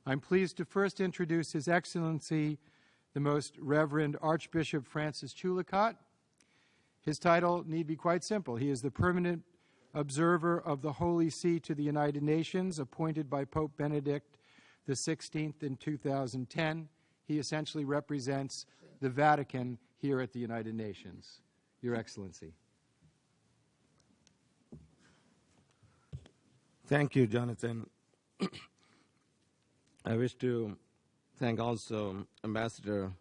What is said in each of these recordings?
I'm pleased to first introduce His Excellency, the Most Reverend Archbishop Francis Chullikatt. His title need be quite simple. He is the permanent observer of the Holy See to the United Nations, appointed by Pope Benedict XVI in 2010. He essentially represents the Vatican here at the United Nations. Your Excellency. Thank you, Jonathan. I wish to thank also Ambassador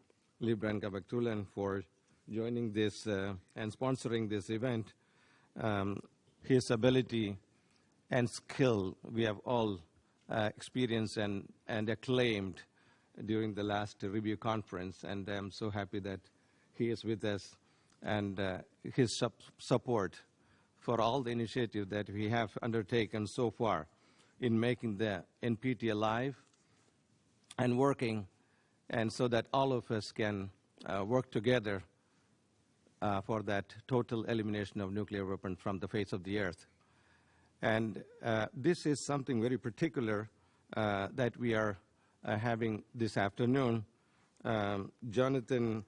Libran Cabactulan for joining this and sponsoring this event. His ability and skill we have all experienced and acclaimed during the last review conference, and I'm so happy that he is with us, and his support for all the initiatives that we have undertaken so far in making the NPT alive and working, and so that all of us can work together for that total elimination of nuclear weapons from the face of the earth. And this is something very particular that we are having this afternoon. Jonathan,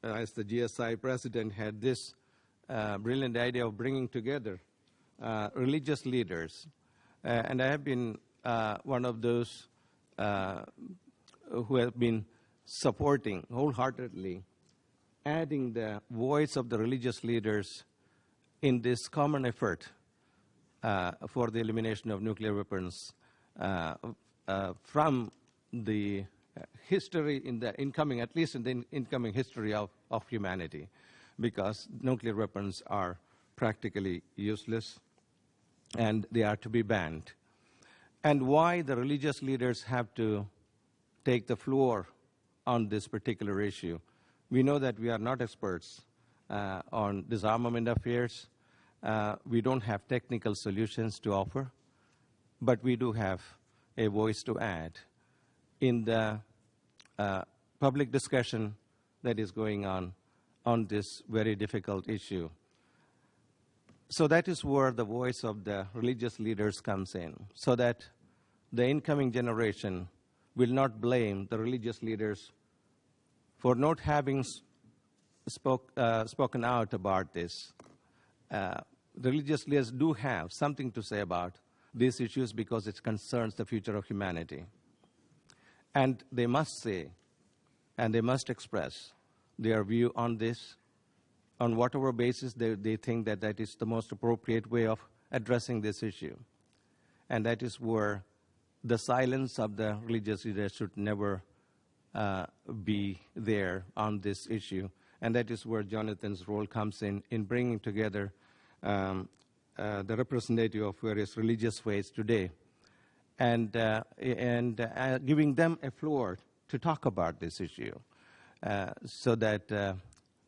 as the GSI president, had this brilliant idea of bringing together religious leaders. And I have been one of those who have been supporting wholeheartedly adding the voice of the religious leaders in this common effort for the elimination of nuclear weapons from the history in the incoming, at least in the incoming history of humanity, because nuclear weapons are practically useless and they are to be banned. And why the religious leaders have to take the floor on this particular issue. We know that we are not experts on disarmament affairs. We don't have technical solutions to offer, but we do have a voice to add in the public discussion that is going on this very difficult issue. So that is where the voice of the religious leaders comes in, so that the incoming generation will not blame the religious leaders for not having spoken out about this. Religious leaders do have something to say about these issues because it concerns the future of humanity. And they must say, and they must express their view on this, on whatever basis they think that that is the most appropriate way of addressing this issue. And that is where the silence of the religious leaders should never be there on this issue. And that is where Jonathan's role comes in bringing together the representative of various religious faiths today and giving them a floor to talk about this issue so that,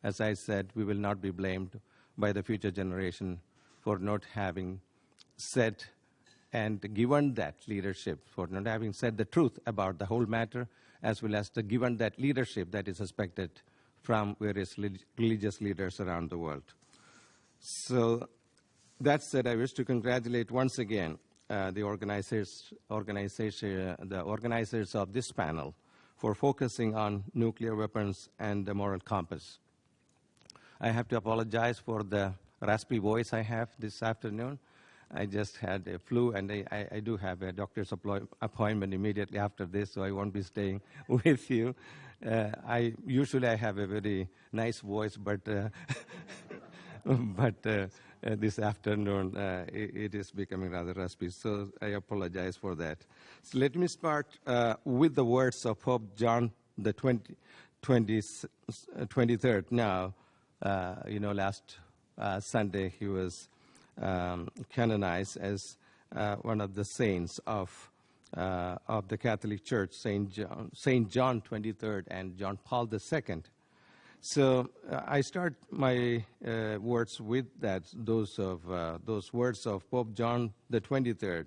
as I said, we will not be blamed by the future generation for not having said and given that leadership, for not having said the truth about the whole matter, as well as given that leadership that is expected from various religious leaders around the world. So that said, I wish to congratulate once again the organizers of this panel for focusing on nuclear weapons and the moral compass. I have to apologize for the raspy voice I have this afternoon. I just had a flu, and I do have a doctor's appointment immediately after this, so I won't be staying with you. Usually I have a very nice voice, but this afternoon it is becoming rather raspy, so I apologize for that. So let me start with the words of Pope John the 23rd. Now, last Sunday he was canonized as one of the saints of the Catholic Church, Saint John 23rd and John Paul II. So I start my words with those words of Pope John the 23rd,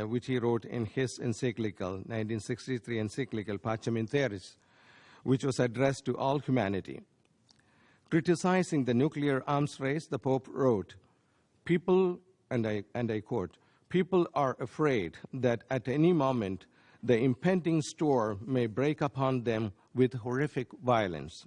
which he wrote in his encyclical, 1963 encyclical Pacem in Terris, which was addressed to all humanity. Criticizing the nuclear arms race, the Pope wrote, "People," and I quote, People are afraid that at any moment the impending storm may break upon them with horrific violence.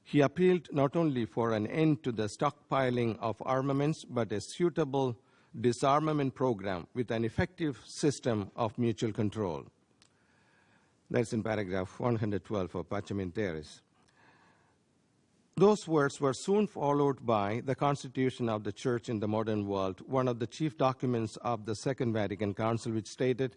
He appealed not only for an end to the stockpiling of armaments, but a suitable disarmament program with an effective system of mutual control. That's in paragraph 112 of Parchamenteris. Those words were soon followed by the Constitution of the Church in the Modern World, one of the chief documents of the Second Vatican Council, which stated,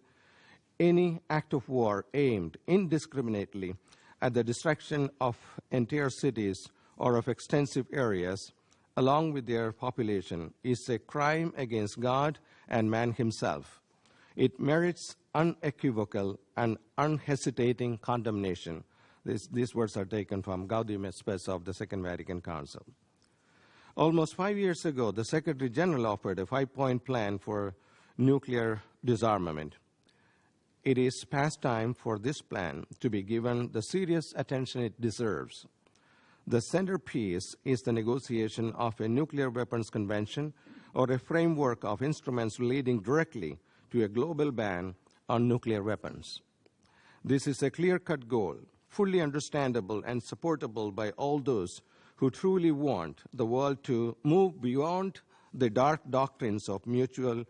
any act of war aimed indiscriminately at the destruction of entire cities or of extensive areas, along with their population, is a crime against God and man himself. It merits unequivocal and unhesitating condemnation. These words are taken from Gaudium et Spes of the Second Vatican Council. Almost 5 years ago, the Secretary General offered a 5-point plan for nuclear disarmament. It is past time for this plan to be given the serious attention it deserves. The centerpiece is the negotiation of a nuclear weapons convention or a framework of instruments leading directly to a global ban on nuclear weapons. This is a clear-cut goal, fully understandable and supportable by all those who truly want the world to move beyond the dark doctrines of mutual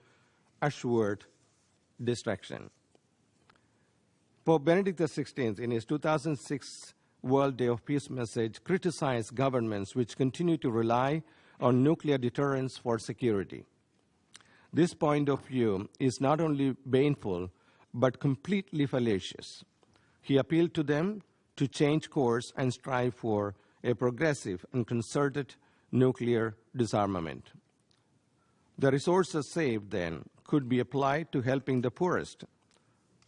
assured destruction. Pope Benedict XVI, in his 2006 World Day of Peace message, criticized governments which continue to rely on nuclear deterrence for security. This point of view is not only baneful, but completely fallacious. He appealed to them to change course and strive for a progressive and concerted nuclear disarmament. The resources saved then could be applied to helping the poorest.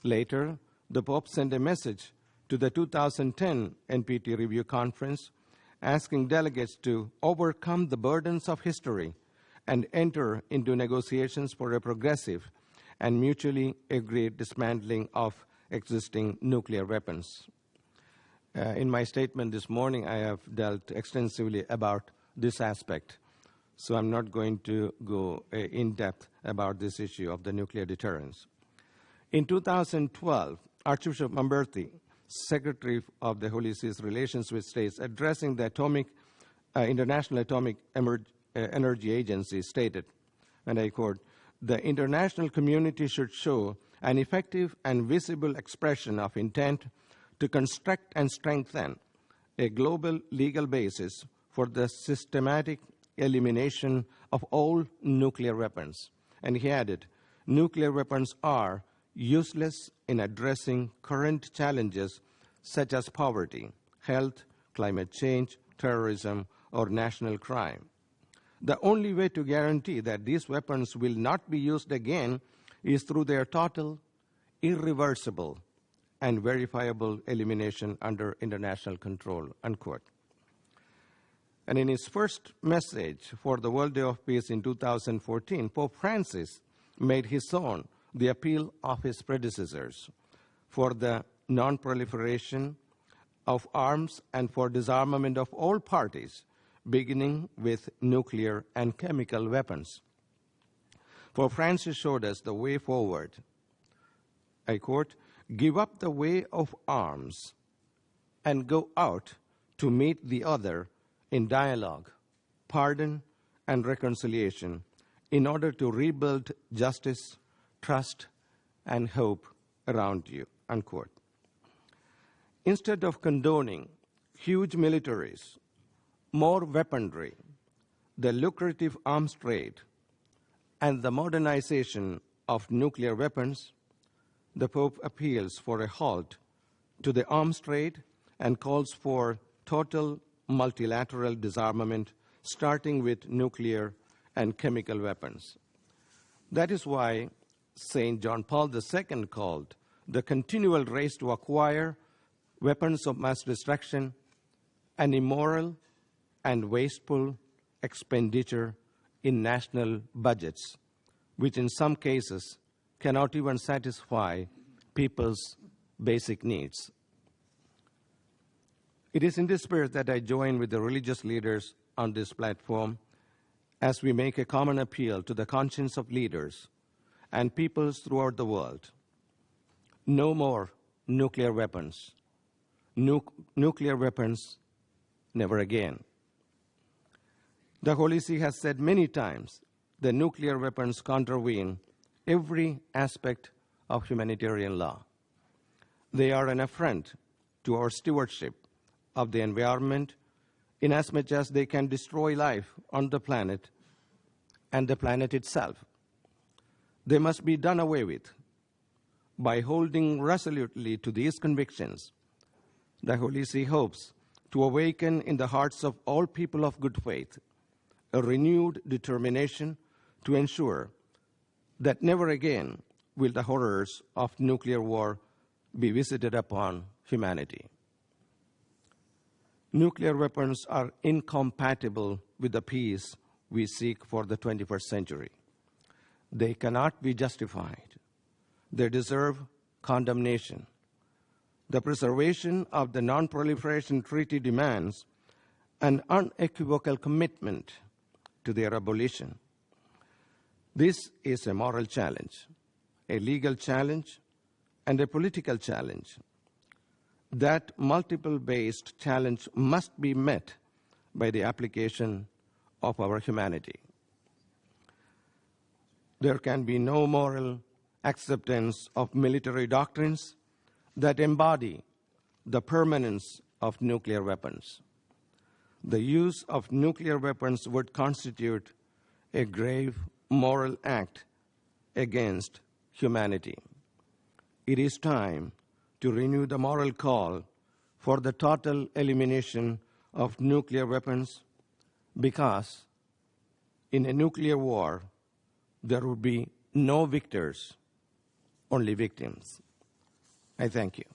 Later, the Pope sent a message to the 2010 NPT Review Conference asking delegates to overcome the burdens of history and enter into negotiations for a progressive and mutually agreed dismantling of existing nuclear weapons. In my statement this morning, I have dealt extensively about this aspect, so I'm not going to go in depth about this issue of the nuclear deterrence. In 2012, Archbishop Mamberti, Secretary of the Holy See's Relations with States, addressing the International Atomic Energy Agency, stated, and I quote, "The international community should show an effective and visible expression of intent to construct and strengthen a global legal basis for the systematic elimination of all nuclear weapons." And he added, "Nuclear weapons are useless in addressing current challenges such as poverty, health, climate change, terrorism, or national crime. The only way to guarantee that these weapons will not be used again is through their total, irreversible, and verifiable elimination under international control," unquote. And in his first message for the World Day of Peace in 2014, Pope Francis made his own the appeal of his predecessors for the non-proliferation of arms and for disarmament of all parties, beginning with nuclear and chemical weapons. For Francis showed us the way forward. I quote, "Give up the way of arms and go out to meet the other in dialogue, pardon, and reconciliation in order to rebuild justice, trust, and hope around you," unquote. Instead of condoning huge militaries, more weaponry, the lucrative arms trade, and the modernization of nuclear weapons, the Pope appeals for a halt to the arms trade and calls for total multilateral disarmament, starting with nuclear and chemical weapons. That is why St. John Paul II called the continual race to acquire weapons of mass destruction an immoral and wasteful expenditure in national budgets, which in some cases cannot even satisfy people's basic needs. It is in this spirit that I join with the religious leaders on this platform as we make a common appeal to the conscience of leaders and peoples throughout the world. No more nuclear weapons. Nuclear weapons, never again. The Holy See has said many times that nuclear weapons contravene every aspect of humanitarian law. They are an affront to our stewardship of the environment, inasmuch as they can destroy life on the planet and the planet itself. They must be done away with. By holding resolutely to these convictions, the Holy See hopes to awaken in the hearts of all people of good faith a renewed determination to ensure that never again will the horrors of nuclear war be visited upon humanity. Nuclear weapons are incompatible with the peace we seek for the 21st century. They cannot be justified. They deserve condemnation. The preservation of the Non-Proliferation Treaty demands an unequivocal commitment to their abolition. This is a moral challenge, a legal challenge, and a political challenge. That multiple-based challenge must be met by the application of our humanity. There can be no moral acceptance of military doctrines that embody the permanence of nuclear weapons. The use of nuclear weapons would constitute a grave moral act against humanity. It is time to renew the moral call for the total elimination of nuclear weapons, because in a nuclear war, there would be no victors, only victims. I thank you.